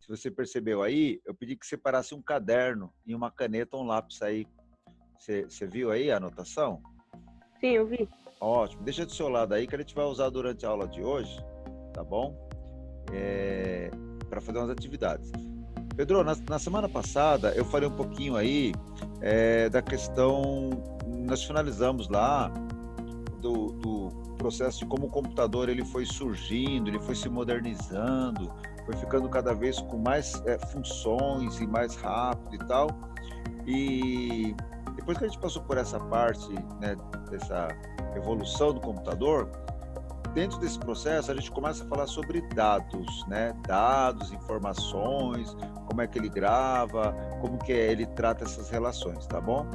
Se você percebeu aí, eu pedi que separasse um caderno e uma caneta ou um lápis aí. Você viu aí a anotação? Sim, eu vi. Ótimo. Deixa do seu lado aí que a gente vai usar durante a aula de hoje, tá bom? Para fazer umas atividades. Pedro, na semana passada eu falei um pouquinho aí da questão, nós finalizamos lá do processo de como o computador ele foi surgindo, ele foi se modernizando, foi ficando cada vez com mais funções e mais rápido e tal. E depois que a gente passou por essa parte, né, dessa evolução do computador, dentro desse processo a gente começa a falar sobre dados, né? Dados, informações, como é que ele grava, como que ele trata essas relações, tá bom?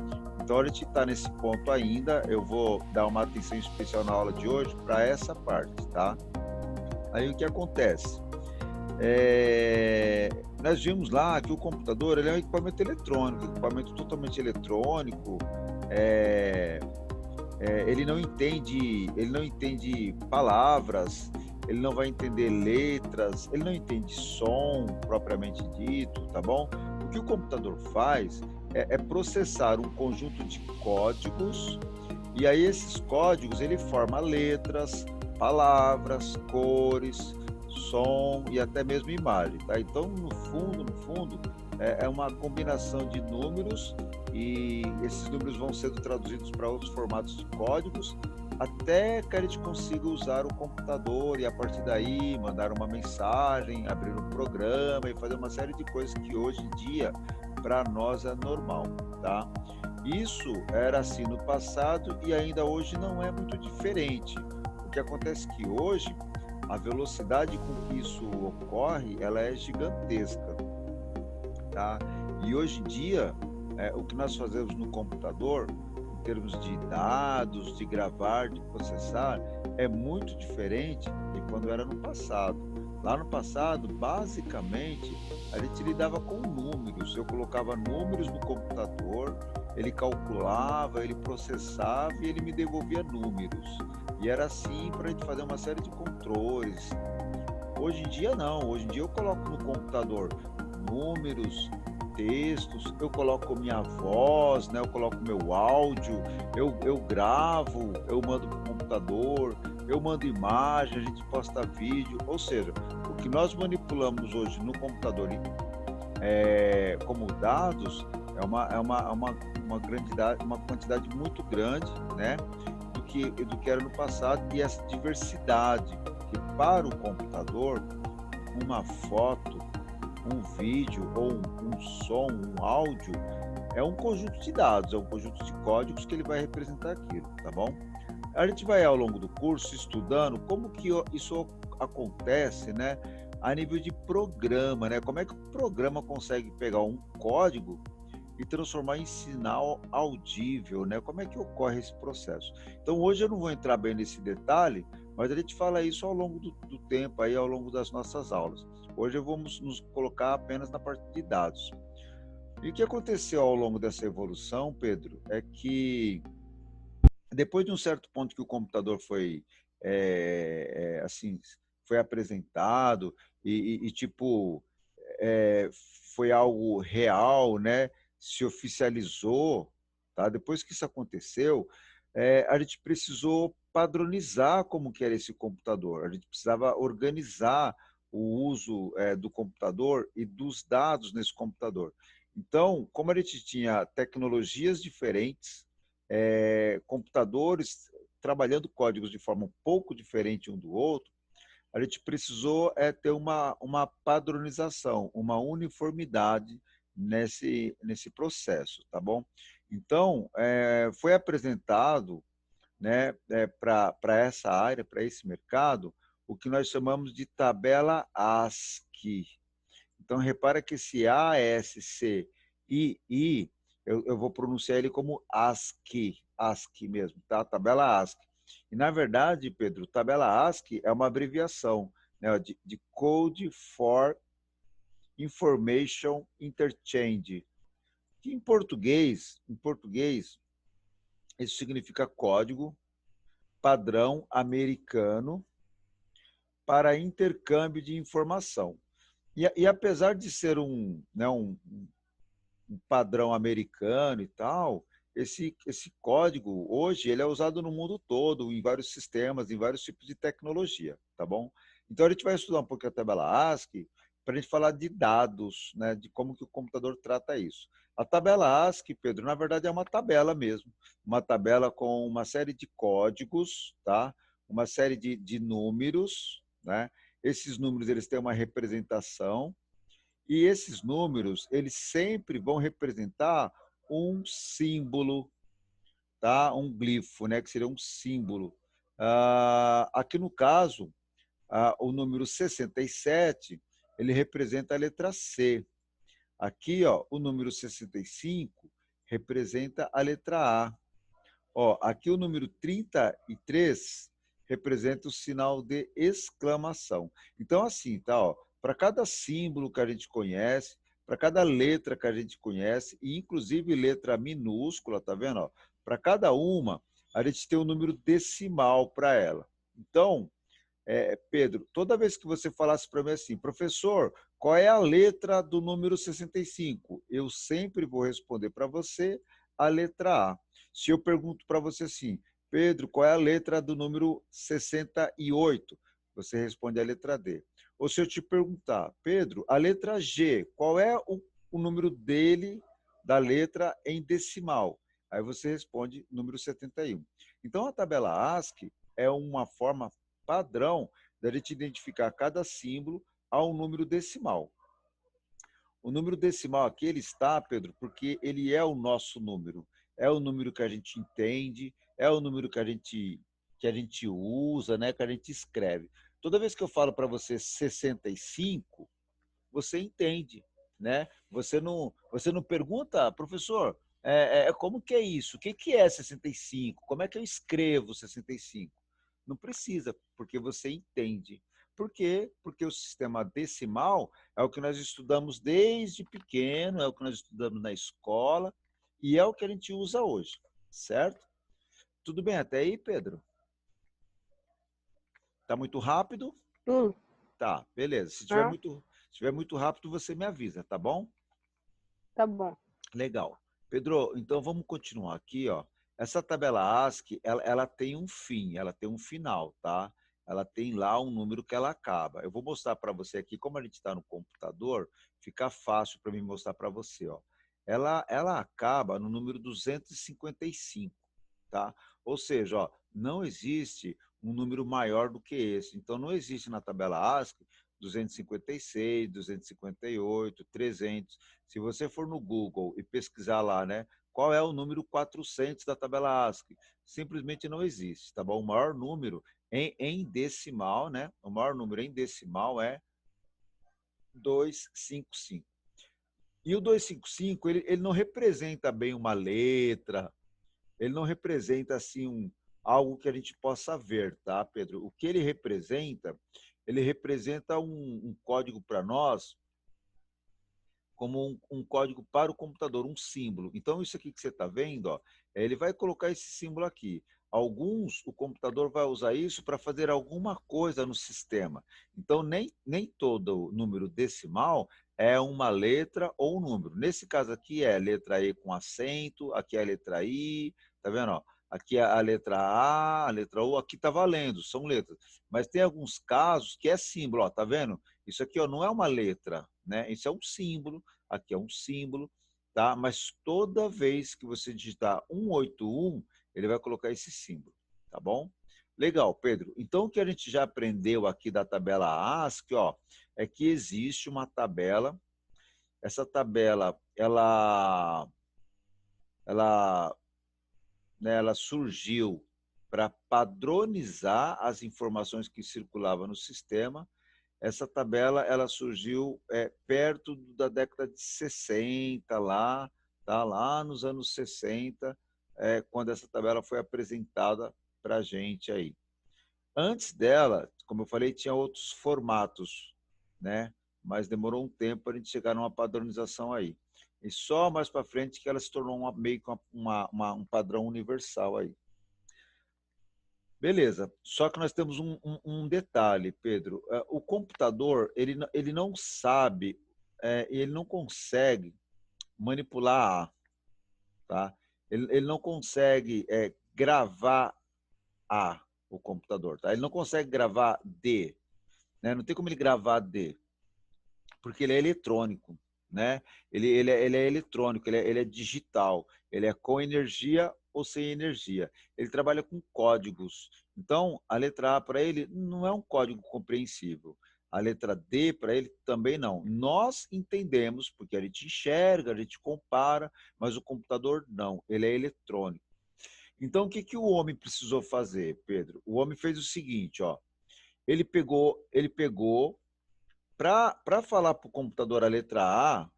Então a gente está nesse ponto ainda, eu vou dar uma atenção especial na aula de hoje para essa parte, tá? Aí o que acontece? Nós vimos lá que o computador ele é um equipamento eletrônico, equipamento totalmente eletrônico, ele não entende palavras, ele não vai entender letras, ele não entende som propriamente dito, tá bom? O que o computador faz é processar um conjunto de códigos e aí esses códigos ele forma letras, palavras, cores, som e até mesmo imagem, tá? Então no fundo é uma combinação de números e esses números vão sendo traduzidos para outros formatos de códigos até que a gente consiga usar o computador e a partir daí mandar uma mensagem, abrir um programa e fazer uma série de coisas que hoje em dia para nós é normal, tá? Isso era assim no passado e ainda hoje não é muito diferente. O que acontece é que hoje a velocidade com que isso ocorre, ela é gigantesca, tá? E hoje em dia, o que nós fazemos no computador, em termos de dados, de gravar, de processar, é muito diferente de quando era no passado. Lá no passado, basicamente, a gente lidava com números. Eu colocava números no computador, ele calculava, ele processava e ele me devolvia números. E era assim para a gente fazer uma série de controles. Hoje em dia não, hoje em dia eu coloco no computador números, textos, eu coloco minha voz, né? Eu coloco meu áudio, eu gravo, eu mando para o computador, eu mando imagem, a gente posta vídeo, ou seja, o que nós manipulamos hoje no computador como dados uma quantidade muito grande, né? Do que era no passado e essa diversidade que para o computador uma foto, um vídeo ou um som, um áudio é um conjunto de dados, é um conjunto de códigos que ele vai representar aquilo, tá bom? A gente vai ao longo do curso estudando como que isso acontece, né, a nível de programa, né? Como é que o programa consegue pegar um código e transformar em sinal audível, né? Como é que ocorre esse processo? Então, hoje eu não vou entrar bem nesse detalhe, mas a gente fala isso ao longo do tempo, aí, ao longo das nossas aulas. Hoje vamos nos colocar apenas na parte de dados. E o que aconteceu ao longo dessa evolução, Pedro, é que depois de um certo ponto que o computador foi assim, foi apresentado tipo é, foi algo real, né? Se oficializou, tá? Depois que isso aconteceu, a gente precisou padronizar como que era esse computador. A gente precisava organizar o uso do computador e dos dados nesse computador. Então, como a gente tinha tecnologias diferentes, computadores trabalhando códigos de forma um pouco diferente um do outro, a gente precisou ter uma padronização, uma uniformidade nesse processo, tá bom? Então, foi apresentado, né, para essa área, para esse mercado, o que nós chamamos de tabela ASCII. Então, repara que esse ASCII, eu vou pronunciar ele como ASCII, ASCII mesmo, tá? Tabela ASCII. E, na verdade, Pedro, tabela ASCII é uma abreviação, né, de Code for Information Interchange, que em português, isso significa código padrão americano para intercâmbio de informação. E apesar de ser né, um padrão americano e tal, esse código hoje ele é usado no mundo todo, em vários sistemas, em vários tipos de tecnologia, tá bom? Então a gente vai estudar um pouquinho a tabela ASCII para a gente falar de dados, né, de como que o computador trata isso. A tabela ASCII, Pedro, na verdade é uma tabela mesmo, uma tabela com uma série de códigos, tá? Uma série de números, né? Esses números eles têm uma representação e esses números, eles sempre vão representar um símbolo, tá? Um glifo, né? Que seria um símbolo. Aqui no caso, o número 67, ele representa a letra C. Aqui, ó, o número 65 representa a letra A. Ó, aqui o número 33 representa o sinal de exclamação. Então, assim, tá, ó, para cada símbolo que a gente conhece, para cada letra que a gente conhece, e inclusive letra minúscula, tá vendo? Ó? Para cada uma, a gente tem um número decimal para ela. Então, Pedro, toda vez que você falasse para mim assim, professor, qual é a letra do número 65? Eu sempre vou responder para você a letra A. Se eu pergunto para você assim, Pedro, qual é a letra do número 68? Você responde a letra D. Ou se eu te perguntar, Pedro, a letra G, qual é o número dele, da letra em decimal? Aí você responde número 71. Então, a tabela ASCII é uma forma padrão da gente identificar cada símbolo a um número decimal. O número decimal aqui ele está, Pedro, porque ele é o nosso número. É o número que a gente entende, é o número que a gente usa, né, que a gente escreve. Toda vez que eu falo para você 65, você entende, né? Você não pergunta, professor, como que é isso? O que é 65? Como é que eu escrevo 65? Não precisa, porque você entende. Por quê? Porque o sistema decimal é o que nós estudamos desde pequeno, é o que nós estudamos na escola e é o que a gente usa hoje, certo? Tudo bem até aí, Pedro? Tá muito rápido? Sim, Tá, beleza. ah, Se tiver muito rápido, você me avisa, tá bom? tá bom. Legal. Pedro, então vamos continuar aqui, ó. Essa tabela ASCII, ela tem um fim, ela tem um final, tá? Ela tem lá um número que ela acaba. Eu vou mostrar para você aqui, como a gente está no computador, fica fácil para mim mostrar para você, ó. Ela acaba no número 255, tá? Ou seja, ó, não existe um número maior do que esse. Então, não existe na tabela ASCII 256, 258, 300. Se você for no Google e pesquisar lá, né, qual é o número 400 da tabela ASCII, simplesmente não existe, tá bom? O maior número em decimal, né? O maior número em decimal é 255. E o 255, ele não representa bem uma letra, ele não representa assim algo que a gente possa ver, tá, Pedro? O que ele representa um código para nós como um código para o computador, um símbolo. Então, isso aqui que você está vendo, ó, ele vai colocar esse símbolo aqui. Alguns, o computador vai usar isso para fazer alguma coisa no sistema. Então, nem todo número decimal é uma letra ou um número. Nesse caso aqui é a letra E com acento, aqui é a letra I, tá vendo? Ó? Aqui é a letra A, a letra U, aqui está valendo, são letras. Mas tem alguns casos que é símbolo, ó, tá vendo? Isso aqui ó, não é uma letra, né? Isso é um símbolo, aqui é um símbolo, tá? Mas toda vez que você digitar 181, ele vai colocar esse símbolo, tá bom? Legal, Pedro. Então, o que a gente já aprendeu aqui da tabela ASCII, ó, é que existe uma tabela. Essa tabela, ela, ela surgiu para padronizar as informações que circulavam no sistema. Essa tabela ela surgiu perto da década de 60, lá, tá? Lá nos anos 60, quando essa tabela foi apresentada para a gente aí. Antes dela, como eu falei, tinha outros formatos, né? Mas demorou um tempo para a gente chegar numa padronização aí. E só mais para frente que ela se tornou meio que um padrão universal aí. Beleza. Só que nós temos um detalhe, Pedro. O computador, ele não sabe, ele não consegue manipular A, tá? Ele não consegue gravar A, o computador, tá? Ele não consegue gravar D, né? Não tem como ele gravar D, porque ele é eletrônico, né? Ele é eletrônico, ele é digital, ele é com energia ou sem energia. Ele trabalha com códigos. Então, a letra A para ele não é um código compreensível. A letra D para ele também não. Nós entendemos, porque a gente enxerga, a gente compara, mas o computador não, ele é eletrônico. Então, o que, que o homem precisou fazer, Pedro? O homem fez o seguinte, ó. Ele pegou para falar para o computador a letra A,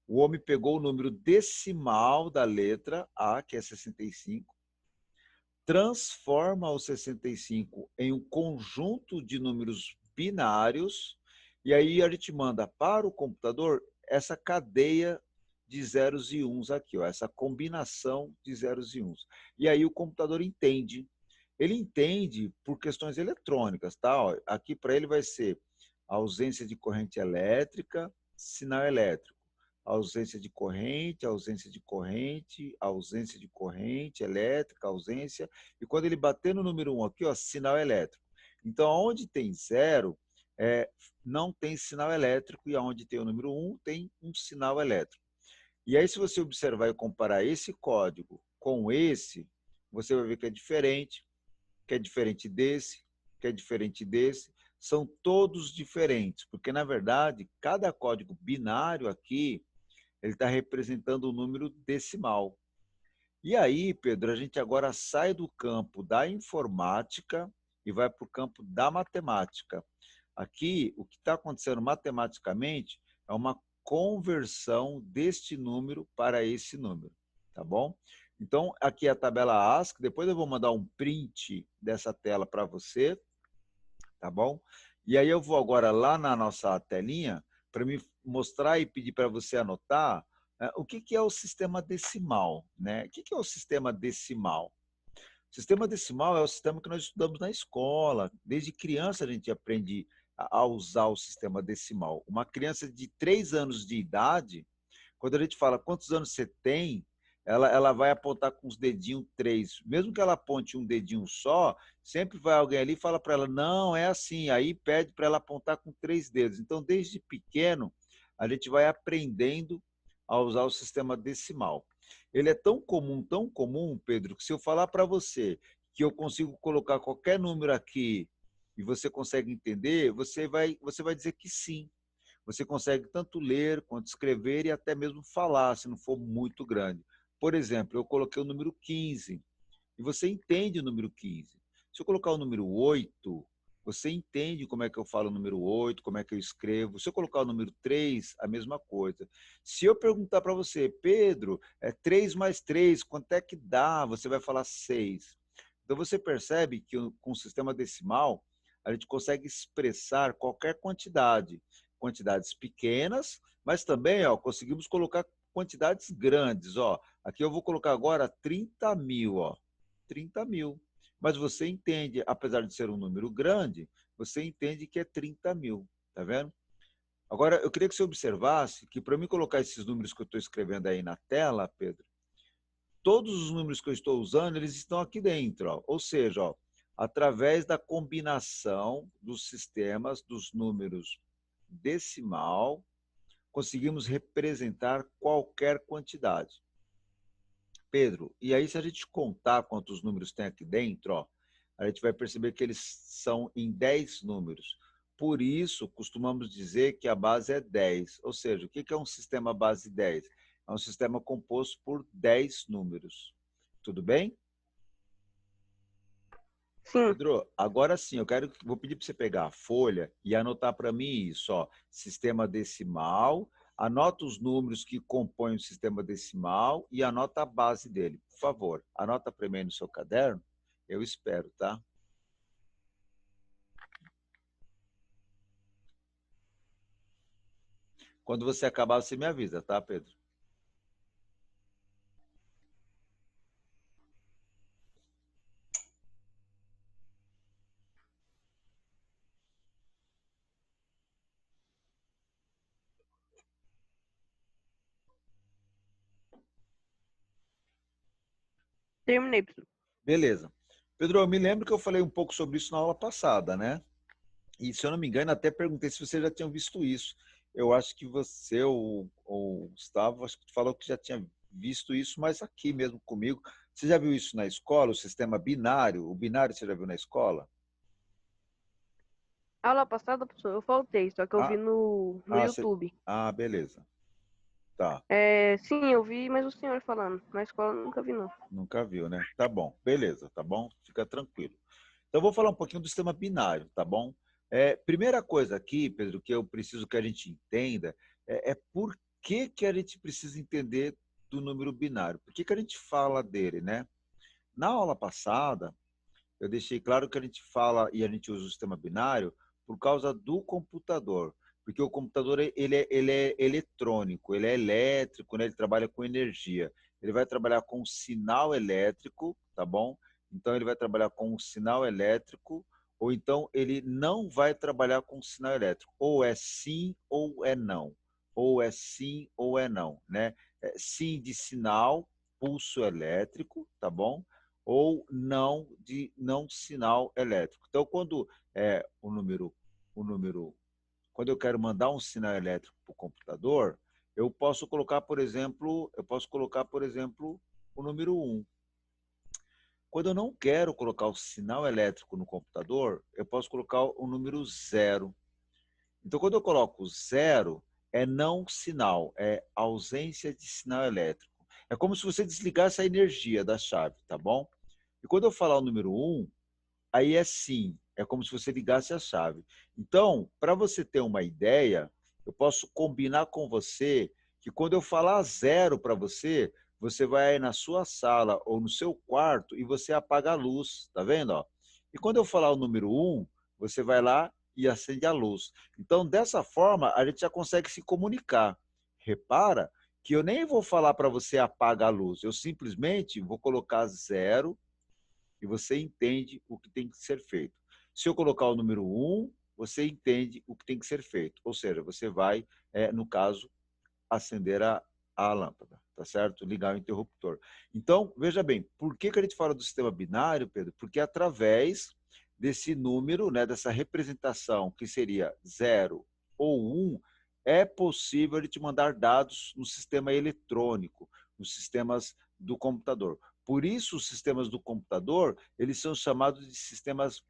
o homem pegou o número decimal da letra A, que é 65, transforma o 65 em um conjunto de números binários, e aí a gente manda para o computador essa cadeia de zeros e uns aqui, ó, essa combinação de zeros e uns. E aí o computador entende. Ele entende por questões eletrônicas, tá? Ó, aqui para ele vai ser ausência de corrente elétrica, sinal elétrico. Ausência de corrente, ausência de corrente, ausência de corrente elétrica, ausência. E quando ele bater no número 1 aqui, ó, sinal elétrico. Então, onde tem zero, não tem sinal elétrico, e onde tem o número 1, tem um sinal elétrico. E aí, se você observar e comparar esse código com esse, você vai ver que é diferente desse, que é diferente desse. São todos diferentes, porque, na verdade, cada código binário aqui, ele está representando o número decimal. E aí, Pedro, a gente agora sai do campo da informática e vai para o campo da matemática. Aqui, o que está acontecendo matematicamente é uma conversão deste número para esse número, tá bom? Então, aqui é a tabela ASCII, depois eu vou mandar um print dessa tela para você, tá bom? E aí eu vou agora lá na nossa telinha para me mostrar e pedir para você anotar o que, que é o sistema decimal, né? O que, que é o sistema decimal? O sistema decimal é o sistema que nós estudamos na escola. Desde criança a gente aprende a usar o sistema decimal. Uma criança de 3 anos de idade, quando a gente fala quantos anos você tem, ela vai apontar com os dedinhos 3. Mesmo que ela aponte um dedinho só, sempre vai alguém ali e fala para ela, não, é assim. Aí pede para ela apontar com 3 dedos. Então, desde pequeno, a gente vai aprendendo a usar o sistema decimal. Ele é tão comum, Pedro, que se eu falar para você que eu consigo colocar qualquer número aqui e você consegue entender, você vai dizer que sim. Você consegue tanto ler quanto escrever e até mesmo falar, se não for muito grande. Por exemplo, eu coloquei o número 15 e você entende o número 15. Se eu colocar o número 8, você entende como é que eu falo o número 8, como é que eu escrevo. Se eu colocar o número 3, a mesma coisa. Se eu perguntar para você, Pedro, 3 mais 3, quanto é que dá? Você vai falar 6. Então você percebe que com o sistema decimal, a gente consegue expressar qualquer quantidade. Quantidades pequenas, mas também conseguimos colocar quantidades grandes. Aqui eu vou colocar agora 30 mil. 30 mil. Mas você entende, apesar de ser um número grande, você entende que é 30 mil. Tá vendo? Agora, eu queria que você observasse que para mim colocar esses números que eu estou escrevendo aí na tela, Pedro, todos os números que eu estou usando, eles estão aqui dentro. Ou seja, através da combinação dos sistemas dos números decimal, conseguimos representar qualquer quantidade. Pedro, e aí se a gente contar quantos números tem aqui dentro, a gente vai perceber que eles são em 10 números. Por isso, costumamos dizer que a base é 10. Ou seja, o que é um sistema base 10? É um sistema composto por 10 números. Tudo bem? Sim. Pedro, agora sim, vou pedir para você pegar a folha e anotar para mim isso, sistema decimal, anota os números que compõem o sistema decimal e anota a base dele, por favor. Anota primeiro no seu caderno, eu espero, tá? Quando você acabar, você me avisa, tá, Pedro? Terminei, professor. Beleza. Pedro, eu me lembro que eu falei um pouco sobre isso na aula passada, né? E se eu não me engano, até perguntei se você já tinha visto isso. Eu acho que você ou o Gustavo, acho que falou que já tinha visto isso, mas aqui mesmo comigo. Você já viu isso na escola, o sistema binário? O binário você já viu na escola? Aula passada, professor, eu faltei, só que eu vi Ah, no YouTube. beleza. Tá. Sim, eu vi, mas o senhor falando. Na escola eu nunca vi, não. Nunca viu, né? Tá bom. Beleza, tá bom? Fica tranquilo. Então, eu vou falar um pouquinho do sistema binário, tá bom? Primeira coisa aqui, Pedro, que eu preciso que a gente entenda é por que a gente precisa entender do número binário. Por que a gente fala dele, né? Na aula passada, eu deixei claro que a gente fala e a gente usa o sistema binário por causa do computador, porque o computador ele é eletrônico, ele é elétrico, né? Ele trabalha com energia. Ele vai trabalhar com sinal elétrico, tá bom? Então ele vai trabalhar com um sinal elétrico, ou então ele não vai trabalhar com sinal elétrico. Ou é sim ou é não. Ou é sim ou é não, né? Sim de sinal, pulso elétrico, tá bom? Ou não de não sinal elétrico. Então, quando o número, quando eu quero mandar um sinal elétrico para o computador, eu posso colocar, por exemplo, o número um. Quando eu não quero colocar o sinal elétrico no computador, eu posso colocar o número zero. Então, quando eu coloco zero, é não sinal, é ausência de sinal elétrico. É como se você desligasse a energia da chave, tá bom? E quando eu falar o número um, aí é sim, é como se você ligasse a chave. Então, para você ter uma ideia, eu posso combinar com você que quando eu falar zero para você, você vai aí na sua sala ou no seu quarto e você apaga a luz, tá vendo? Ó? E quando eu falar o número um, você vai lá e acende a luz. Então, dessa forma, a gente já consegue se comunicar. Repara que eu nem vou falar para você apagar a luz, eu simplesmente vou colocar zero e você entende o que tem que ser feito. Se eu colocar o número um, você entende o que tem que ser feito. Ou seja, você vai, no caso, acender a lâmpada, tá certo? Ligar o interruptor. Então, veja bem, por que a gente fala do sistema binário, Pedro? Porque através desse número, né, dessa representação que seria zero ou um, é possível ele te mandar dados no sistema eletrônico, nos sistemas do computador. Por isso, os sistemas do computador, eles são chamados de sistemas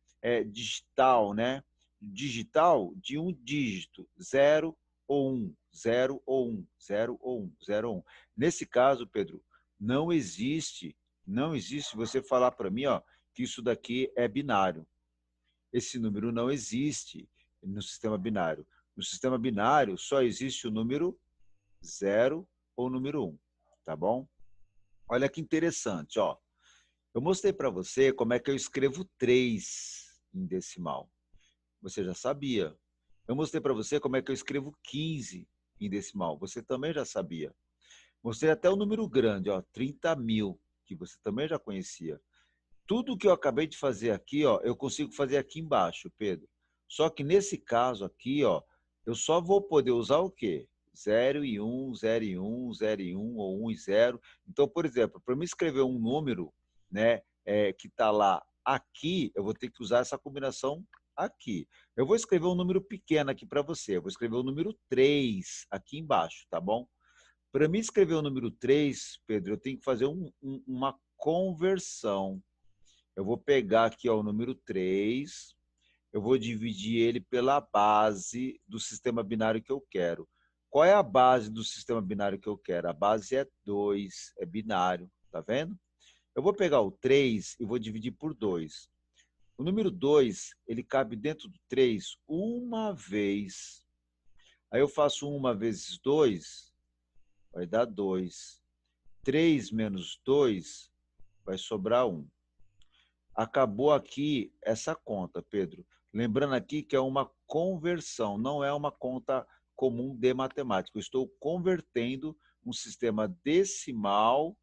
digital, né? Digital de um dígito, zero ou um, zero ou um, zero ou um, zero ou um. Nesse caso, Pedro, não existe você falar para mim, ó, que isso daqui é binário. Esse número não existe no sistema binário. No sistema binário só existe o número zero ou o número um, tá bom? Olha que interessante, ó. Eu mostrei para você como é que eu escrevo 3 em decimal. Você já sabia. Eu mostrei para você como é que eu escrevo 15 em decimal. Você também já sabia. Mostrei até o número grande, ó, 30.000, que você também já conhecia. Tudo que eu acabei de fazer aqui, ó, eu consigo fazer aqui embaixo, Pedro. Só que nesse caso aqui, ó, eu só vou poder usar o quê? Zero e um, zero e um, zero e um, ou um e zero. Então, por exemplo, para me escrever um número, né, que está lá aqui, eu vou ter que usar essa combinação aqui. Eu vou escrever um número pequeno aqui para você. Eu vou escrever o número 3 aqui embaixo, tá bom? Para mim escrever o número 3, Pedro, eu tenho que fazer uma conversão. Eu vou pegar aqui ó, o número 3, eu vou dividir ele pela base do sistema binário que eu quero. Qual é a base do sistema binário que eu quero? A base é 2, é binário, tá vendo? Eu vou pegar o 3 e vou dividir por 2. O número 2, ele cabe dentro do 3 uma vez. Aí eu faço 1 vezes 2, vai dar 2. 3 menos 2, vai sobrar 1. Acabou aqui essa conta, Pedro. Lembrando aqui que é uma conversão, não é uma conta comum de matemática. Eu estou convertendo um sistema decimal,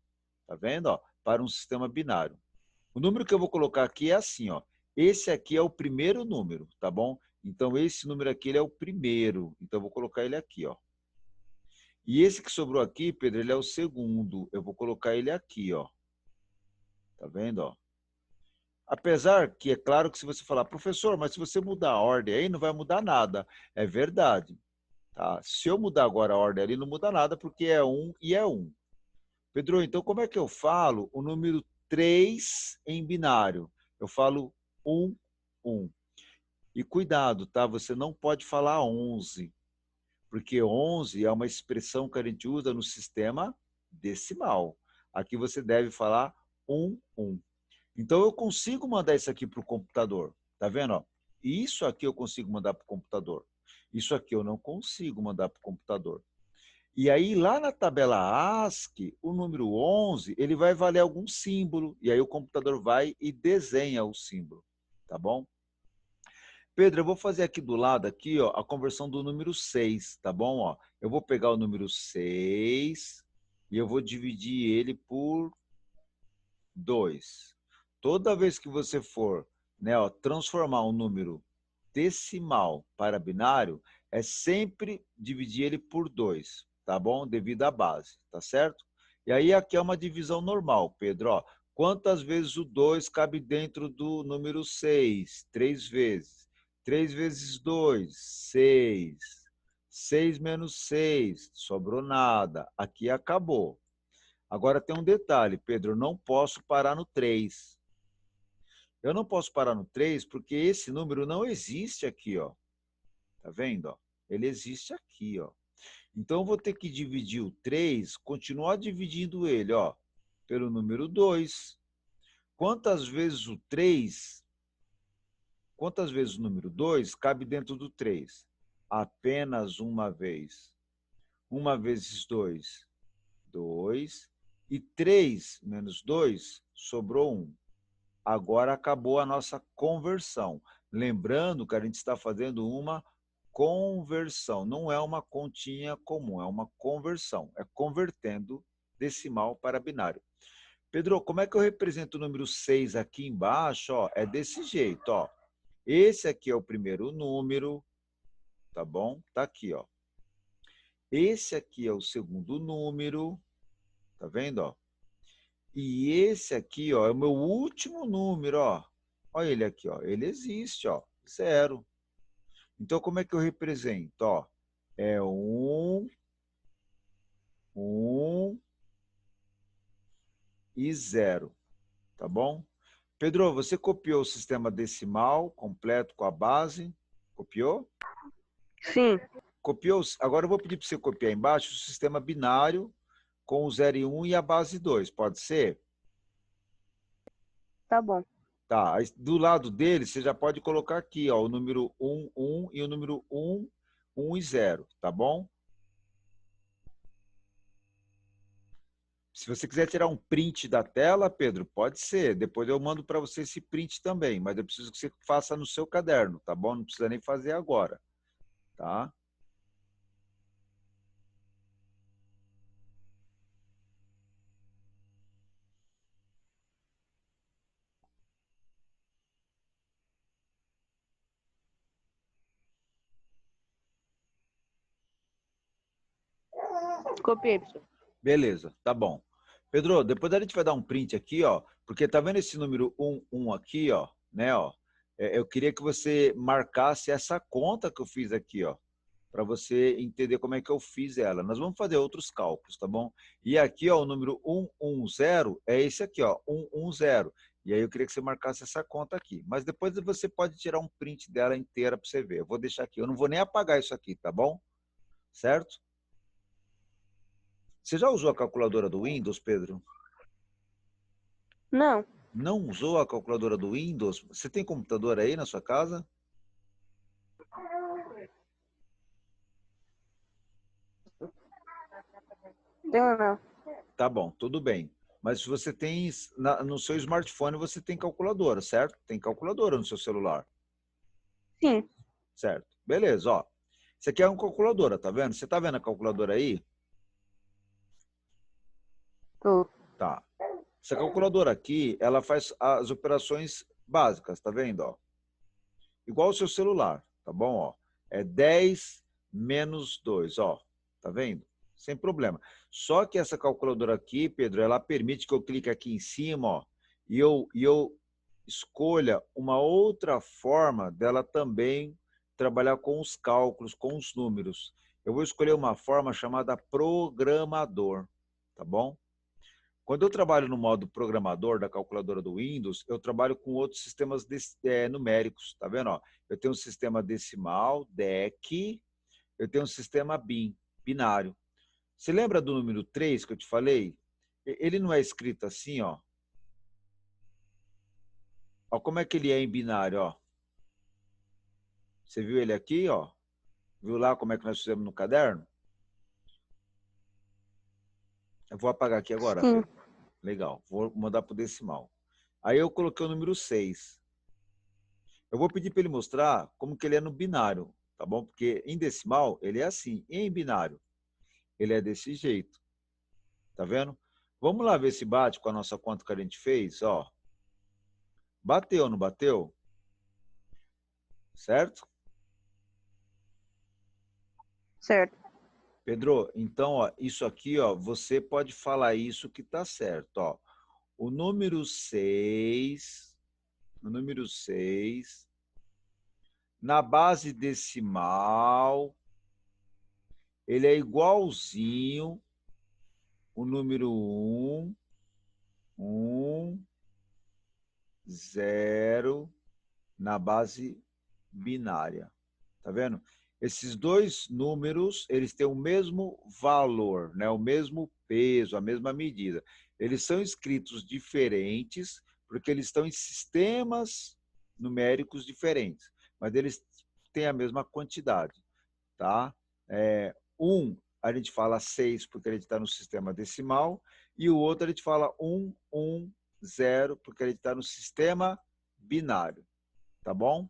tá vendo? Ó, para um sistema binário. O número que eu vou colocar aqui é assim, ó. Esse aqui é o primeiro número, tá bom? Então, esse número aqui ele é o primeiro. Então, eu vou colocar ele aqui, ó. E esse que sobrou aqui, Pedro, ele é o segundo. Eu vou colocar ele aqui, ó. Tá vendo, ó? Apesar que é claro que se você falar, professor, mas se você mudar a ordem aí, não vai mudar nada. É verdade. Tá? Se eu mudar agora a ordem ali, não muda nada, porque é 1 e é 1. Pedro, então como é que eu falo o número 3 em binário? Eu falo 1, 1. E cuidado, tá? Você não pode falar 11, porque 11 é uma expressão que a gente usa no sistema decimal. Aqui você deve falar 1, 1. Então eu consigo mandar isso aqui para o computador. Tá vendo? Ó? Isso aqui eu consigo mandar para o computador. Isso aqui eu não consigo mandar para o computador. E aí, lá na tabela ASCII, o número 11, ele vai valer algum símbolo, e aí o computador vai e desenha o símbolo, tá bom? Pedro, eu vou fazer aqui do lado, aqui, ó, a conversão do número 6, tá bom? Ó, eu vou pegar o número 6 e eu vou dividir ele por 2. Toda vez que você for, né, ó, transformar um número decimal para binário, é sempre dividir ele por 2, tá bom? Devido à base, tá certo? E aí aqui é uma divisão normal, Pedro. Ó, quantas vezes o 2 cabe dentro do número 6? 3 vezes. 3 vezes 2, 6. 6 menos 6, sobrou nada. Aqui acabou. Agora tem um detalhe, Pedro, eu não posso parar no 3. Eu não posso parar no 3 porque esse número não existe aqui, ó. Tá vendo? Ó? Ele existe aqui, ó. Então eu vou ter que dividir o 3, continuar dividindo ele, ó, pelo número 2. Quantas vezes o 3, quantas vezes o número 2 cabe dentro do 3? Apenas uma vez. Uma vezes 2, 2. E 3 menos 2, sobrou 1. Agora acabou a nossa conversão. Lembrando que a gente está fazendo uma conversão, não é uma continha comum, é uma conversão, é convertendo decimal para binário. Pedro, como é que eu represento o número 6 aqui embaixo? Ó, é desse jeito, ó. Esse aqui é o primeiro número, tá bom? Tá aqui, ó. Esse aqui é o segundo número, tá vendo, ó? E esse aqui, ó, é o meu último número, ó. Olha ele aqui, ó. Ele existe, ó. 0. Então, como é que eu represento? Ó, é 1, 1 e 0, tá bom? Pedro, você copiou o sistema decimal completo com a base? Copiou? Sim, Copiou? Agora eu vou pedir para você copiar embaixo o sistema binário com o 0 e 1 e a base 2, pode ser? tá bom. Tá, aí do lado dele você já pode colocar aqui, ó, o número 1, 1 e o número 1, 1 e 0, tá bom? Se você quiser tirar um print da tela, Pedro, pode ser. Depois eu mando para você esse print também, mas eu preciso que você faça no seu caderno, tá bom? Não precisa nem fazer agora, tá? Copiei, professor. Beleza, tá bom. Pedro, depois a gente vai dar um print aqui, ó, porque tá vendo esse número 1 aqui, ó, né, ó? Eu queria que você marcasse essa conta que eu fiz aqui, ó, para você entender como é que eu fiz ela. Nós vamos fazer outros cálculos, tá bom? E aqui, ó, o número 110 é esse aqui, ó, 110. E aí eu queria que você marcasse essa conta aqui. Mas depois você pode tirar um print dela inteira para você ver. Eu vou deixar aqui. Eu não vou nem apagar isso aqui, tá bom? Certo? Você já usou a calculadora do Windows, Pedro? Não, Não usou a calculadora do Windows? Você tem computador aí na sua casa? tenho não. Tá bom, tudo bem. Mas se você tem no seu smartphone, você tem calculadora, certo? Tem calculadora no seu celular, Sim, certo? Beleza, ó. Isso aqui é uma calculadora, tá vendo? Você tá vendo a calculadora aí? tô. Tá. Essa calculadora aqui, ela faz as operações básicas, tá vendo? Ó? Igual o seu celular, tá bom? Ó? É 10 menos 2, ó. Tá vendo? Sem problema. Só que essa calculadora aqui, Pedro, ela permite que eu clique aqui em cima, ó, e eu escolha uma outra forma dela também trabalhar com os cálculos, com os números. Eu vou escolher uma forma chamada programador, tá bom? Quando eu trabalho no modo programador da calculadora do Windows, eu trabalho com outros sistemas numéricos, tá vendo? Ó, eu tenho um sistema decimal, DEC, eu tenho um sistema BIN, binário. Você lembra do número 3 que eu te falei? Ele não é escrito assim, ó. Ó, como é que ele é em binário, ó? Você viu ele aqui, ó? Viu lá como é que nós fizemos no caderno? Eu vou apagar aqui agora, Sim. Pedro. Legal, vou mandar para o decimal. Aí eu coloquei o número 6. Eu vou pedir para ele mostrar como que ele é no binário, tá bom? Porque em decimal ele é assim, e em binário ele é desse jeito, tá vendo? Vamos lá ver se bate com a nossa conta que a gente fez, ó. Bateu, ou não bateu? Certo? Certo. Pedro, então, ó, isso aqui, ó, você pode falar isso que tá certo, ó. O número 6, na base decimal, ele é igualzinho o número 0, na base binária. Tá vendo? Esses dois números, eles têm o mesmo valor, né? O mesmo peso, a mesma medida. Eles são escritos diferentes, porque eles estão em sistemas numéricos diferentes, mas eles têm a mesma quantidade, tá? A gente fala 6 porque a gente está no sistema decimal, e o outro a gente fala 0 porque a gente está no sistema binário, tá bom?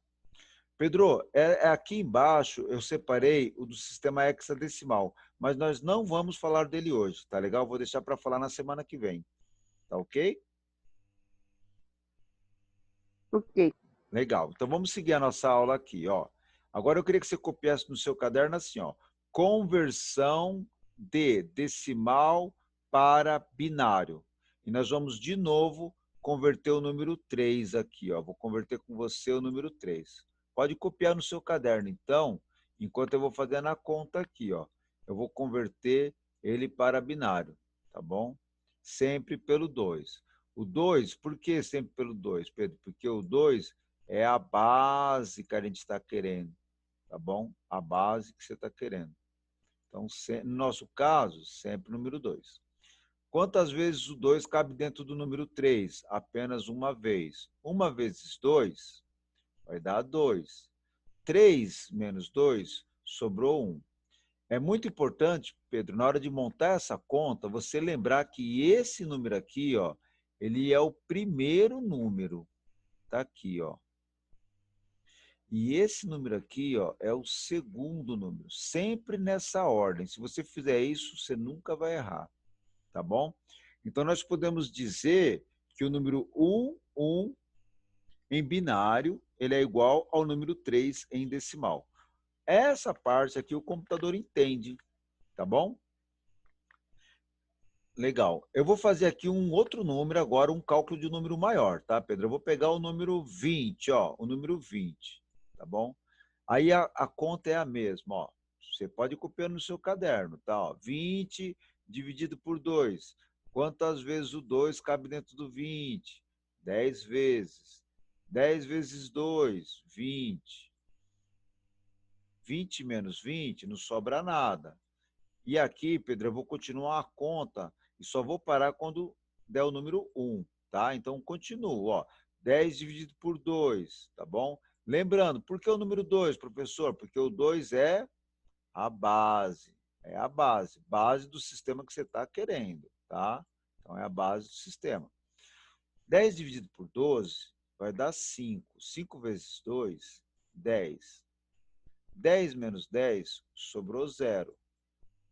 Pedro, aqui embaixo eu separei o do sistema hexadecimal, mas nós não vamos falar dele hoje, tá legal? Vou deixar para falar na semana que vem, tá ok? Ok. Legal. Então vamos seguir a nossa aula aqui, ó. Agora eu queria que você copiasse no seu caderno assim, ó. Conversão de decimal para binário. E nós vamos de novo converter o número 3 aqui, ó. Vou converter com você o número 3. Pode copiar no seu caderno, então, enquanto eu vou fazendo a conta aqui, ó. Eu vou converter ele para binário, tá bom? Sempre pelo 2. O 2, por que sempre pelo 2, Pedro? Porque o 2 é a base que a gente está querendo, tá bom? A base que você está querendo. Então, no nosso caso, sempre o número 2. Quantas vezes o 2 cabe dentro do número 3? Apenas uma vez. Uma vezes 2 vai dar 2. 3 menos 2 sobrou 1. É muito importante, Pedro, na hora de montar essa conta, você lembrar que esse número aqui, ó, ele é o primeiro número. Tá aqui, ó. E esse número aqui, ó, é o segundo número, sempre nessa ordem. Se você fizer isso, você nunca vai errar, tá bom? Então, nós podemos dizer que o número 1 em binário, ele é igual ao número 3 em decimal. Essa parte aqui o computador entende, tá bom? Legal. Eu vou fazer aqui um outro número agora, um cálculo de um número maior, tá, Pedro? Eu vou pegar o número 20, ó, o número 20, tá bom? Aí a conta é a mesma, ó. Você pode copiar no seu caderno, tá? Ó, 20 dividido por 2. Quantas vezes o 2 cabe dentro do 20? 10 vezes. 10 vezes 2, 20. 20 menos 20, não sobra nada. E aqui, Pedro, eu vou continuar a conta e só vou parar quando der o número 1, tá? Então, continuo, ó. 10 dividido por 2, tá bom? Lembrando, por que o número 2, professor? Porque o 2 é a base. É a base do sistema que você está querendo, tá? Então, é a base do sistema. 10 dividido por 12 vai dar 5. 5 vezes 2, 10. 10 menos 10, sobrou 0.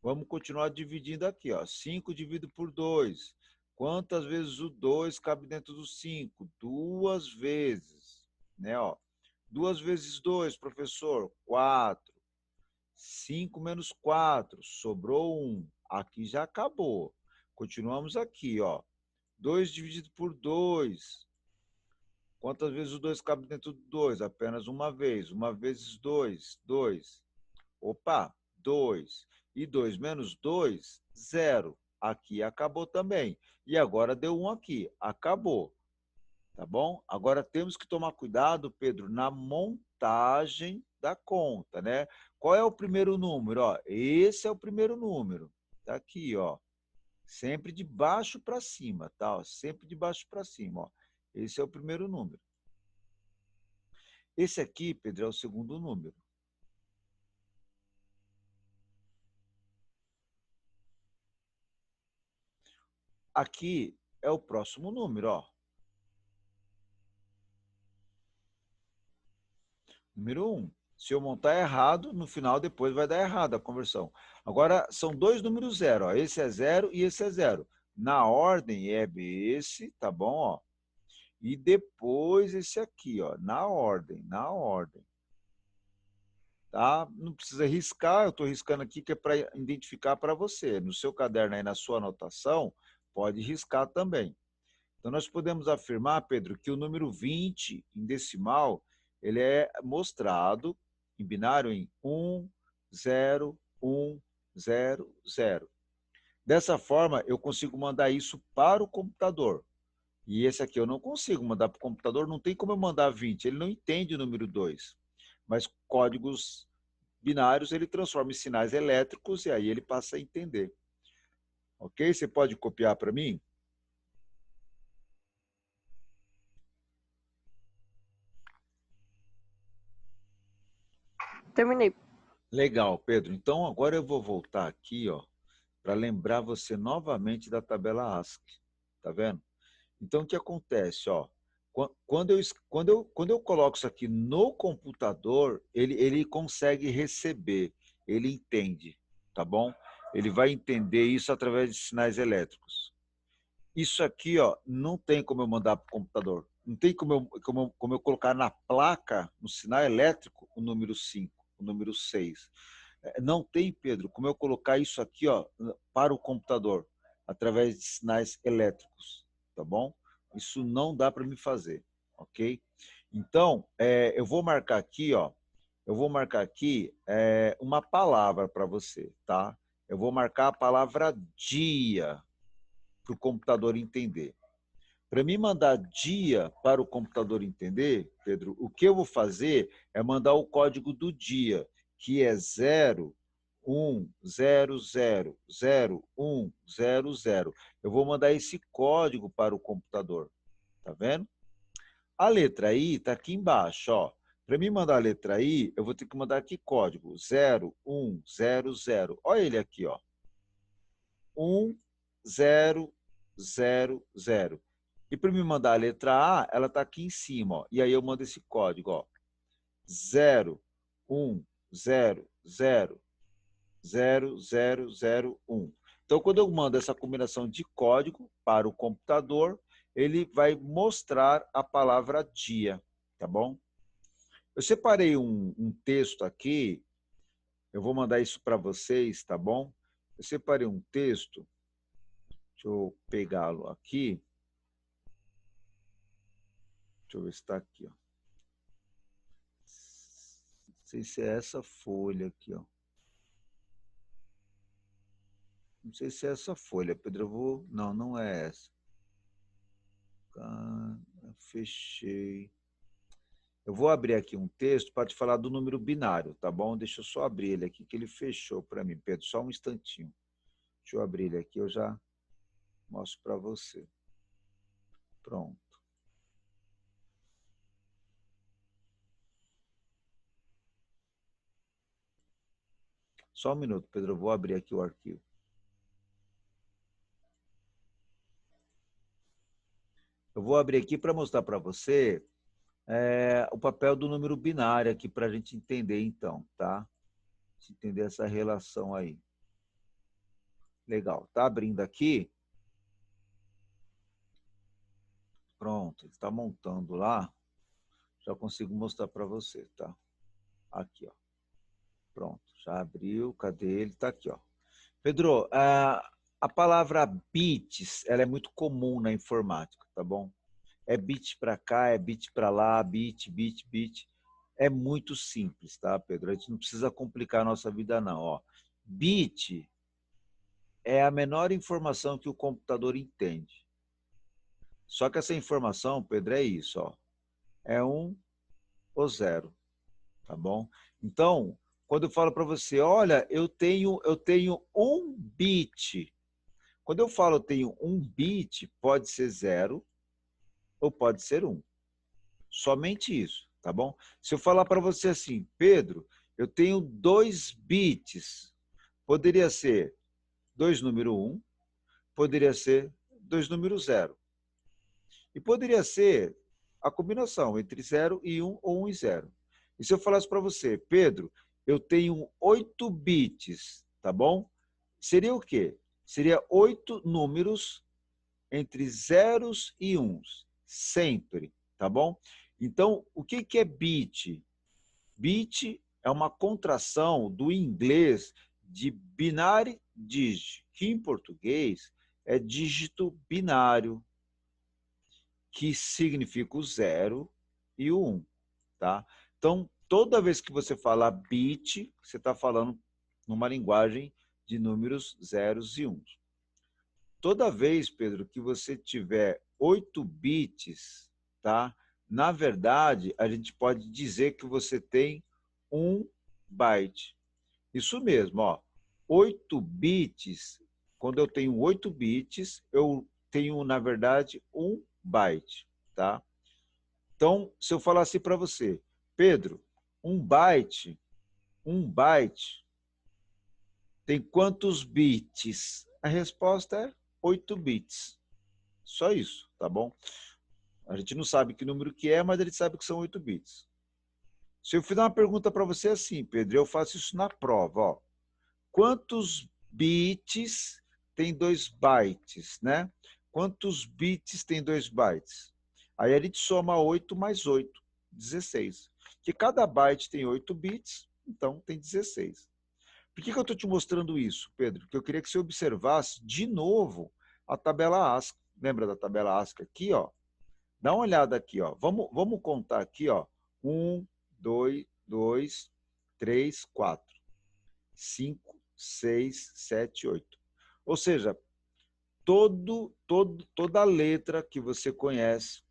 Vamos continuar dividindo aqui, ó. 5 dividido por 2. Quantas vezes o 2 cabe dentro do 5? Duas vezes, né, ó. 2 vezes 2, professor, 4. 5 menos 4, sobrou 1. Aqui já acabou. Continuamos aqui, ó. 2 dividido por 2. Quantas vezes o 2 cabe dentro do 2? Apenas uma vez. 1 vezes 2, 2. Opa, 2. E 2 menos 2, 0. Aqui acabou também. E agora deu 1 aqui. Acabou. Tá bom? Agora temos que tomar cuidado, Pedro, na montagem da conta, né? Qual é o primeiro número? Ó, esse é o primeiro número. Tá aqui, ó. Sempre de baixo para cima, tá? Ó, sempre de baixo para cima, ó. Esse é o primeiro número. Esse aqui, Pedro, é o segundo número. Aqui é o próximo número, ó. Número 1. Se eu montar errado, no final depois vai dar errado a conversão. Agora, são dois números zero, ó. Esse é 0 e esse é 0. Na ordem é esse, tá bom? Ó. E depois esse aqui, ó. Na ordem, na ordem. Tá? Não precisa riscar, eu estou riscando aqui que é para identificar para você. No seu caderno aí, na sua anotação, pode riscar também. Então, nós podemos afirmar, Pedro, que o número 20 em decimal, ele é mostrado em binário em 1, 0, 1, 0, 0. Dessa forma, eu consigo mandar isso para o computador. E esse aqui eu não consigo mandar para o computador, não tem como eu mandar 20, ele não entende o número 2. Mas códigos binários ele transforma em sinais elétricos e aí ele passa a entender. Ok? Você pode copiar para mim? Terminei. Legal, Pedro. Então agora eu vou voltar aqui, ó, para lembrar você novamente da tabela ASCII. Tá vendo? Então o que acontece, ó? Quando eu coloco isso aqui no computador, ele consegue receber, ele entende, tá bom? Ele vai entender isso através de sinais elétricos. Isso aqui, ó, não tem como eu mandar para o computador. Não tem como eu colocar na placa, no sinal elétrico, o número 5, o número 6. Não tem, Pedro, como eu colocar isso aqui, ó, para o computador, através de sinais elétricos, tá bom? Isso não dá para me fazer, ok? Então, eu vou marcar aqui, ó, eu vou marcar aqui uma palavra para você, tá? Eu vou marcar a palavra dia, para o computador entender. Para mim mandar dia para o computador entender, Pedro, o que eu vou fazer é mandar o código do dia, que é 0, 1, 0, 0, 0, 1, 0, 0. Eu vou mandar esse código para o computador. Tá vendo? A letra I está aqui embaixo. Ó. Para mim mandar a letra I, eu vou ter que mandar aqui código 0, 1, 0, 0. Olha ele aqui, ó. 1, 0, 0, 0. E para me mandar a letra A, ela está aqui em cima. Ó. E aí eu mando esse código. Ó. 0, 1, 0, 0, 0, 0, 0, 1. Então, quando eu mando essa combinação de código para o computador, ele vai mostrar a palavra dia. Tá bom? Eu separei um texto aqui. Eu vou mandar isso para vocês, tá bom? Eu separei um texto. Deixa eu pegá-lo aqui. Deixa eu ver se está aqui. Ó. Não sei se é essa folha aqui. Ó. Não sei se é essa folha, Pedro. Eu vou... Não, não é essa. Ah, fechei. Eu vou abrir aqui um texto para te falar do número binário, tá bom? Deixa eu só abrir ele aqui, que ele fechou para mim, Pedro. Só um instantinho. Deixa eu abrir ele aqui, eu já mostro para você. Pronto. Só um minuto, Pedro. Eu vou abrir aqui o arquivo. Eu vou abrir aqui para mostrar para você o papel do número binário aqui para a gente entender, então, tá? Entender essa relação aí. Legal. Tá abrindo aqui. Pronto, ele está montando lá. Já consigo mostrar para você, tá? Aqui, ó. Pronto, já abriu. Cadê ele? Tá aqui, ó. Pedro, A palavra bits, ela é muito comum na informática, tá bom? É bit para cá, é bit para lá, bit. É muito simples, tá, Pedro? A gente não precisa complicar a nossa vida, não. Ó, bit é a menor informação que o computador entende. Só que essa informação, Pedro, é isso, ó. É 1 ou 0, tá bom? Então, quando eu falo para você, olha, eu tenho 1 bit. Quando eu falo eu tenho 1 bit, pode ser 0 ou pode ser 1. Somente isso, tá bom? Se eu falar para você assim, Pedro, eu tenho 2 bits, poderia ser 2 número 1, poderia ser 2 número 0. E poderia ser a combinação entre 0 e 1 ou 1 e 0. E se eu falasse para você, Pedro, eu tenho 8 bits, tá bom? Seria o quê? Seria 8 números entre zeros e uns, sempre, tá bom? Então, o que é bit? Bit é uma contração do inglês de binary digit, que em português é dígito binário, que significa o 0 e o 1, tá? Então, toda vez que você falar bit, você está falando numa linguagem de números zeros e uns. Toda vez, Pedro, que você tiver 8 bits, tá? Na verdade, a gente pode dizer que você tem 1 byte. Isso mesmo, ó. 8 bits, quando eu tenho 8 bits, eu tenho, na verdade, 1 byte, tá? Então, se eu falar assim para você, Pedro, 1 byte tem quantos bits? A resposta é 8 bits. Só isso, tá bom? A gente não sabe que número que é, mas a gente sabe que são 8 bits. Se eu fizer uma pergunta para você assim, Pedro, eu faço isso na prova, ó. Quantos bits tem 2 bytes, né? Quantos bits tem 2 bytes? Aí a gente soma 8 mais 8, 16. Que cada byte tem 8 bits, então tem 16. Por que eu estou te mostrando isso, Pedro? Porque eu queria que você observasse de novo a tabela ASCII. Lembra da tabela ASCII aqui, ó? Dá uma olhada aqui, ó. Vamos contar aqui, ó. 1, 2, 3, 4, 5, 6, 7, 8. Ou seja, toda letra que você conhece,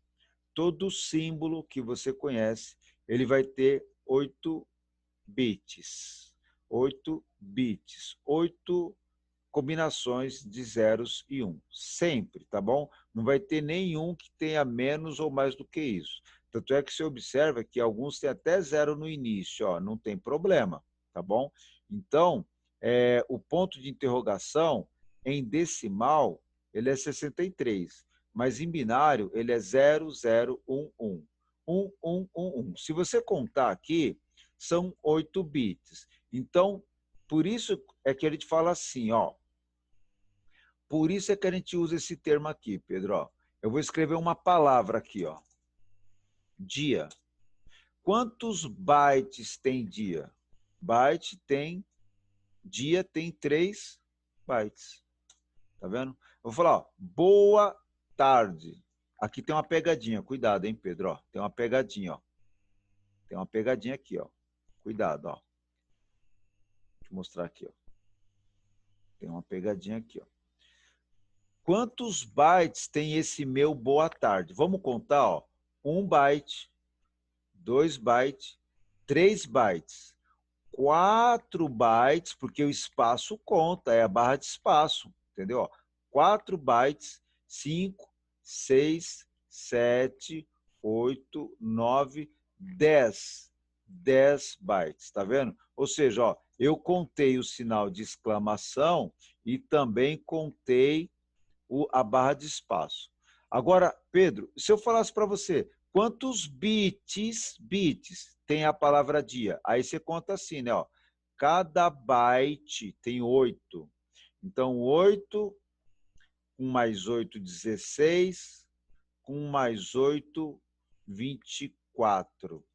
todo símbolo que você conhece, ele vai ter 8 bits. 8 bits. 8 combinações de zeros e 1. Sempre, tá bom? Não vai ter nenhum que tenha menos ou mais do que isso. Tanto é que você observa que alguns têm até 0 no início, ó, não tem problema, tá bom? Então, o ponto de interrogação em decimal, ele é 63, mas em binário ele é 0011. 1111. Se você contar aqui, são 8 bits. Então, por isso é que a gente fala assim, ó. Por isso é que a gente usa esse termo aqui, Pedro. Ó. Eu vou escrever uma palavra aqui, ó. Dia. Quantos bytes tem dia? Dia tem 3 bytes. Tá vendo? Eu vou falar, ó, boa tarde. Aqui tem uma pegadinha, cuidado, hein, Pedro? Ó, tem uma pegadinha, ó. Tem uma pegadinha aqui, ó. Cuidado, ó. Deixa eu mostrar aqui, ó. Tem uma pegadinha aqui, ó. Quantos bytes tem esse meu boa tarde? Vamos contar, ó. 1 byte, 2 bytes, 3 bytes, 4 bytes, porque o espaço conta, é a barra de espaço, entendeu? 4 bytes, 5, 6, 7, 8, 9, 10. 10 bytes, tá vendo? Ou seja, ó, eu contei o sinal de exclamação e também contei a barra de espaço. Agora, Pedro, se eu falasse para você, quantos bits tem a palavra dia? Aí você conta assim, né? Ó, cada byte tem 8. Então, 8 com mais 8, 16, com mais 8, 24.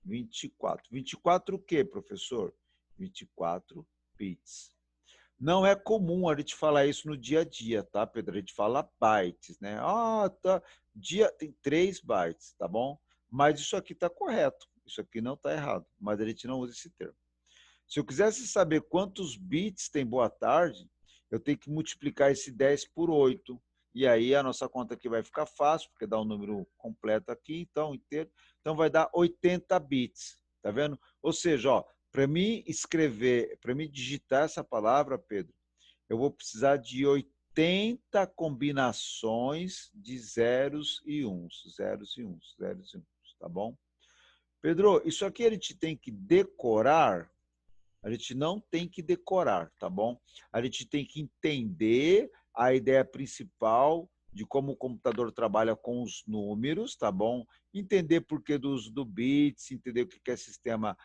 24. 24 o quê, professor? 24 bits. Não é comum a gente falar isso no dia a dia, tá, Pedro? A gente fala bytes, né? Ah, tá. Dia tem 3 bytes, tá bom? Mas isso aqui está correto. Isso aqui não está errado, mas a gente não usa esse termo. Se eu quisesse saber quantos bits tem boa tarde, eu tenho que multiplicar esse 10 por 8. E aí a nossa conta aqui vai ficar fácil, porque dá um número completo aqui, então inteiro. Então vai dar 80 bits, tá vendo? Ou seja, ó, para mim escrever, para mim digitar essa palavra, Pedro, eu vou precisar de 80 combinações de zeros e uns, zeros e uns, zeros e uns, tá bom? Pedro, isso aqui a gente tem que decorar. A gente não tem que decorar, tá bom? A gente tem que entender a ideia principal de como o computador trabalha com os números, tá bom? Entender por que do uso do bits, entender o que é sistema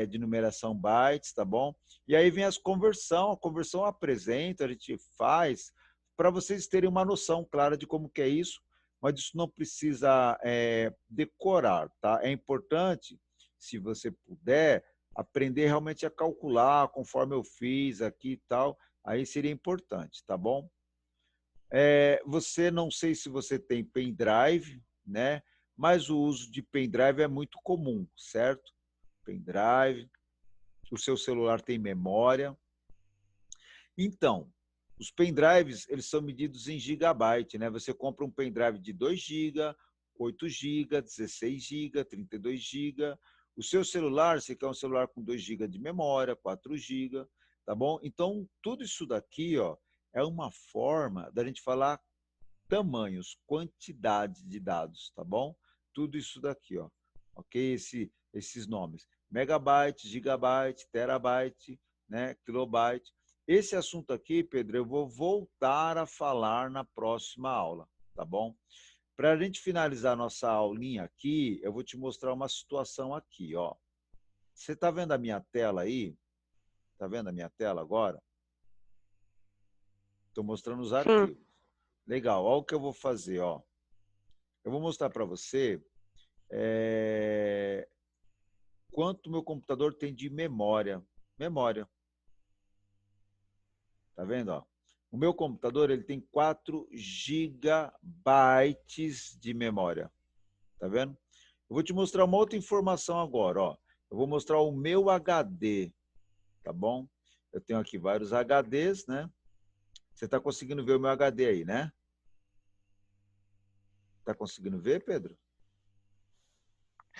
de numeração bytes, tá bom? E aí vem a conversão apresenta, a gente faz, para vocês terem uma noção clara de como que é isso, mas isso não precisa decorar, tá? É importante, se você puder, aprender realmente a calcular conforme eu fiz aqui e tal, aí seria importante, tá bom? Você, não sei se você tem pendrive, né? Mas o uso de pendrive é muito comum, certo? Pendrive, o seu celular tem memória. Então, os pendrives, eles são medidos em gigabyte, né? Você compra um pendrive de 2 GB, 8 GB, 16 GB, 32 GB. O seu celular, você quer um celular com 2 GB de memória, 4 GB, tá bom? Então, tudo isso daqui, ó, é uma forma da gente falar tamanhos, quantidade de dados, tá bom? Tudo isso daqui, ó, ok? Esses nomes, megabyte, gigabyte, terabyte, né, kilobyte. Esse assunto aqui, Pedro, eu vou voltar a falar na próxima aula, tá bom? Para a gente finalizar nossa aulinha aqui, eu vou te mostrar uma situação aqui, ó. Você está vendo a minha tela aí? Está vendo a minha tela agora? Estou mostrando os Sim. arquivos. Legal, olha o que eu vou fazer, ó. Eu vou mostrar para você quanto meu computador tem de memória. Memória. Tá vendo? Ó? O meu computador ele tem 4 gigabytes de memória. Tá vendo? Eu vou te mostrar uma outra informação agora. Ó. Eu vou mostrar o meu HD. Tá bom? Eu tenho aqui vários HDs, né? Você está conseguindo ver o meu HD aí, né? Está conseguindo ver, Pedro?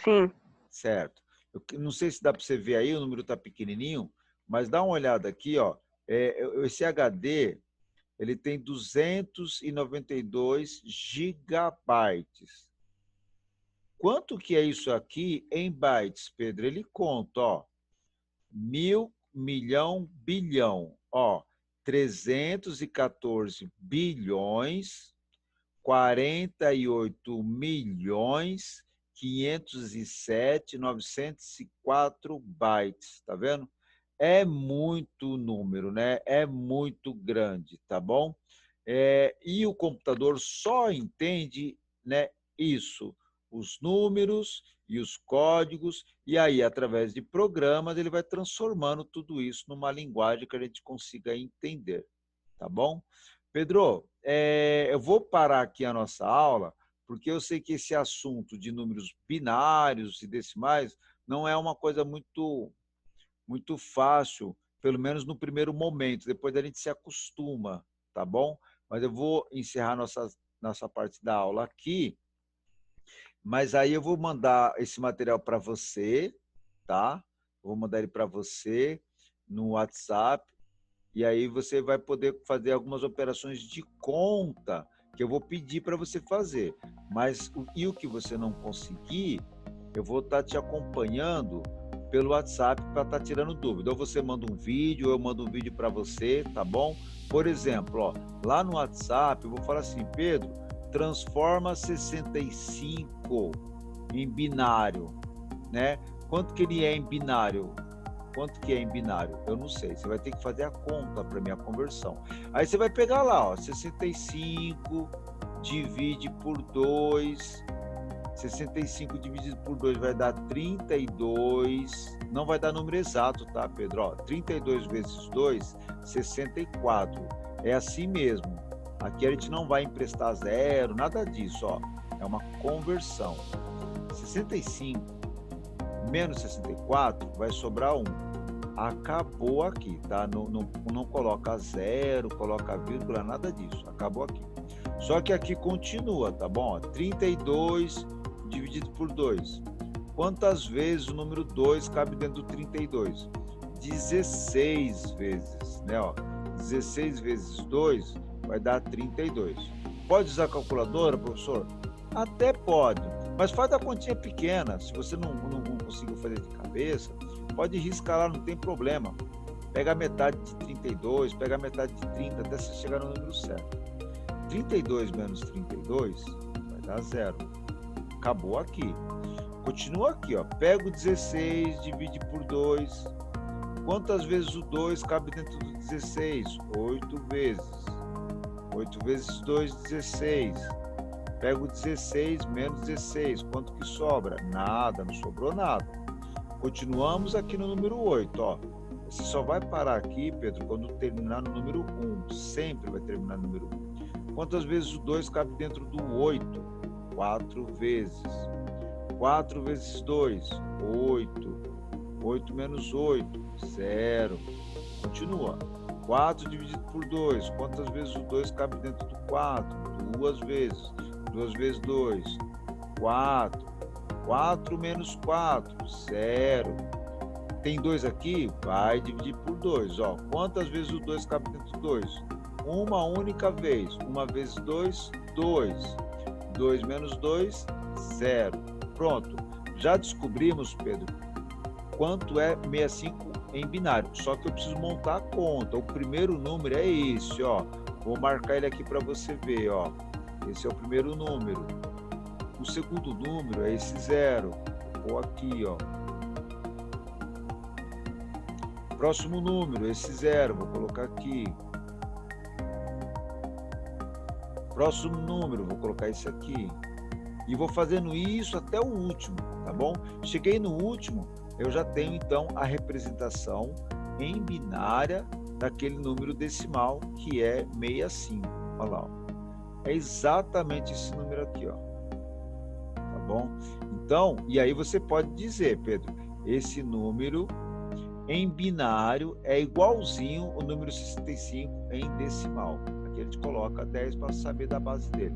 Sim. Certo. Eu não sei se dá para você ver aí, o número está pequenininho, mas dá uma olhada aqui, ó. Esse HD, ele tem 292 gigabytes. Quanto que é isso aqui em bytes, Pedro? Ele conta, ó, 1.000, milhão, bilhão, ó, 314 bilhões, 48 milhões, 507.904 bytes, tá vendo? É muito número, né? É muito grande, tá bom? E o computador só entende, né, isso, os números e os códigos, e aí, através de programas, ele vai transformando tudo isso numa linguagem que a gente consiga entender, tá bom? Pedro, eu vou parar aqui a nossa aula, porque eu sei que esse assunto de números binários e decimais não é uma coisa muito fácil, pelo menos no primeiro momento, depois a gente se acostuma, tá bom? Mas eu vou encerrar nossa parte da aula aqui, mas aí eu vou mandar esse material para você, tá? Vou mandar ele para você no WhatsApp, e aí você vai poder fazer algumas operações de conta que eu vou pedir para você fazer. Mas o que você não conseguir, eu vou estar te acompanhando pelo WhatsApp para estar tirando dúvida. Ou você manda um vídeo, ou eu mando um vídeo para você, tá bom? Por exemplo, ó, lá no WhatsApp eu vou falar assim, Pedro, transforma 65 em binário, né? Quanto que ele é em binário? Quanto que é em binário? Eu não sei. Você vai ter que fazer a conta para minha conversão. Aí você vai pegar lá, ó, 65 divide por 2. 65 dividido por 2 vai dar 32. não vai dar número exato, tá, Pedro? Ó, 32 vezes 2, 64. É assim mesmo. Aqui a gente não vai emprestar zero, nada disso, ó. É uma conversão. 65 menos 64 vai sobrar 1. Acabou aqui, tá? Não coloca zero, coloca vírgula, nada disso. Acabou aqui. Só que aqui continua, tá bom? 32 dividido por 2. Quantas vezes o número 2 cabe dentro do 32? 16 vezes, né? Ó, 16 vezes 2 vai dar 32. Pode usar a calculadora, professor? Até pode, mas faz a continha pequena. Se você não conseguiu fazer de cabeça, pode riscar lá, não tem problema. Pega a metade de 32, pega a metade de 30, até você chegar no número certo. 32 menos 32 vai dar 0. Acabou aqui. Continua aqui, ó. Pega o 16, divide por 2. Quantas vezes o 2 cabe dentro do 16? 8 vezes. 8 vezes 2, 16. Pega o 16 menos 16. Quanto que sobra? Nada, não sobrou nada. Continuamos aqui no número 8, ó. Você só vai parar aqui, Pedro, quando terminar no número 1. Sempre vai terminar no número 1. Quantas vezes o 2 cabe dentro do 8? 4 vezes. 4 vezes 2, 8. 8 menos 8, 0. Continua. 4 dividido por 2. Quantas vezes o 2 cabe dentro do 4? 2 vezes. 2 vezes 2, 4. 4 menos 4, 0. Tem 2 aqui? Vai dividir por 2. Ó. Quantas vezes o 2 cabe dentro do 2? Uma única vez. 1 vezes 2, 2. 2 menos 2, 0. Pronto. Já descobrimos, Pedro, quanto é 65 em binário. Só que eu preciso montar a conta. O primeiro número é esse, ó. Vou marcar ele aqui para você ver, ó. Esse é o primeiro número. O segundo número é esse 0. Vou aqui, ó. Próximo número, esse 0. Vou colocar aqui. Próximo número, vou colocar esse aqui. E vou fazendo isso até o último, tá bom? Cheguei no último, eu já tenho então a representação em binária daquele número decimal que é 65. Olha lá, ó. É exatamente esse número aqui, ó. Tá bom? Então, e aí você pode dizer, Pedro, esse número em binário é igualzinho o número 65 em decimal. Aqui a gente coloca 10 para saber da base dele.